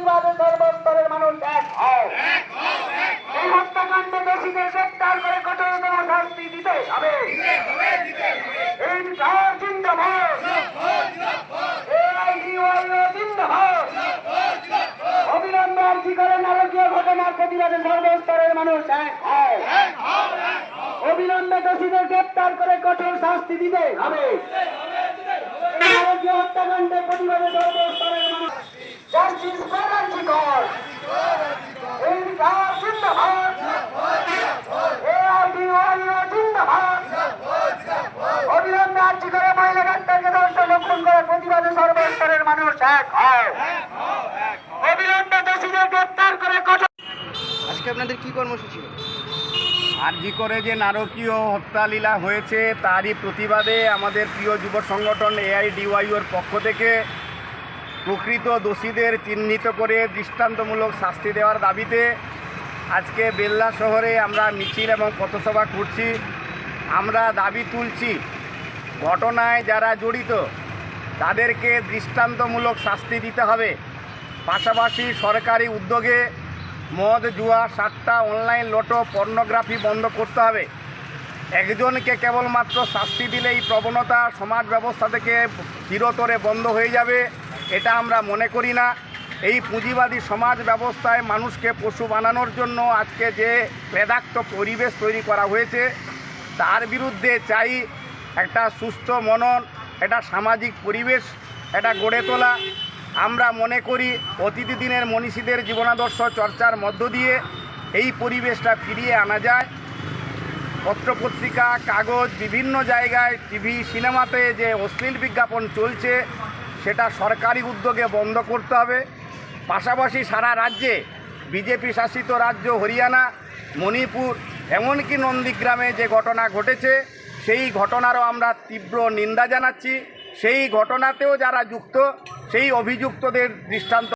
প্রতিবাদে সর্বস্তরের মানুষ এক হও। এই হত্যাকাণ্ডে দোষীদের গ্রেপ্তার করে কঠোরতম শাস্তি দিতে হবে। ইনসাফ জিন্দাবাদ, এআইডিওয়াইও জিন্দাবাদ। অবিলম্বে আর্জি করে নারকীয় ঘটনার প্রতিবাদে সর্বস্তরের মানুষ এক হও। অবিলম্বে দোষীদের গ্রেপ্তার করে কঠোর শাস্তি দিতে হবে। নারকীয় হত্যাকাণ্ডের প্রতিবাদে সর্বস্তরের মানুষ জাস্টিস ফর আর্জিকর, ইনসাফ জিন্দাবাদ, এআইডিওয়াইও জিন্দাবাদ। অবিলম্বে আর্জি করে মহিলা ডাক্তারকে ধর্ষণ ও খুন করার প্রতিবাদে সর্বস্তরের মানুষ এক হও। অবিলম্বে দোষীদের গ্রেপ্তার করে কঠোর। আজকে আপনাদের কি কর্মসূচি? আরজি করে যে নারকীয় হত্যালীলা হয়েছে তারই প্রতিবাদে আমাদের প্রিয় যুব সংগঠন এআইডিওয়াইওর পক্ষ থেকে প্রকৃত দোষীদের চিহ্নিত করে দৃষ্টান্তমূলক শাস্তি দেওয়ার দাবিতে আজকে বেল্লা শহরে আমরা মিছিল এবং পথসভা করছি। আমরা দাবি তুলছি, ঘটনায় যারা জড়িত তাদেরকে দৃষ্টান্তমূলক শাস্তি দিতে হবে। পাশাপাশি সরকারি উদ্যোগে মদ, জুয়া, সাট্টা, অনলাইন লোটো, পর্নোগ্রাফি বন্ধ করতে হবে। একজনকে কেবলমাত্র শাস্তি দিলেই প্রবণতা সমাজ ব্যবস্থা থেকে চিরতরে বন্ধ হয়ে যাবে, এটা আমরা মনে করি না। এই পুঁজিবাদী সমাজ ব্যবস্থায় মানুষকে পশু বানানোর জন্য আজকে যে ক্লেদাক্ত পরিবেশ তৈরি করা হয়েছে তার বিরুদ্ধে চাই একটা সুস্থ মনন, একটা সামাজিক পরিবেশ এটা গড়ে তোলা। আমরা মনে করি প্রতিটি দিনের মনীষীদের জীবনাদর্শ চর্চার মধ্য দিয়ে এই পরিবেশটা ফিরিয়ে আনা যায়। পত্রপত্রিকা, কাগজ, বিভিন্ন জায়গায় টিভি, সিনেমাতে যে অশ্লীল বিজ্ঞাপন চলছে সেটা সরকারি উদ্যোগে বন্ধ করতে হবে। পাশাপাশি সারা রাজ্যে বিজেপি শাসিত রাজ্য হরিয়ানা, মণিপুর, এমনকি নন্দীগ্রামে যে ঘটনা ঘটেছে সেই ঘটনারও আমরা তীব্র নিন্দা জানাচ্ছি। সেই ঘটনাতেও যারা যুক্ত সেই অভিযুক্তদের দৃষ্টান্ত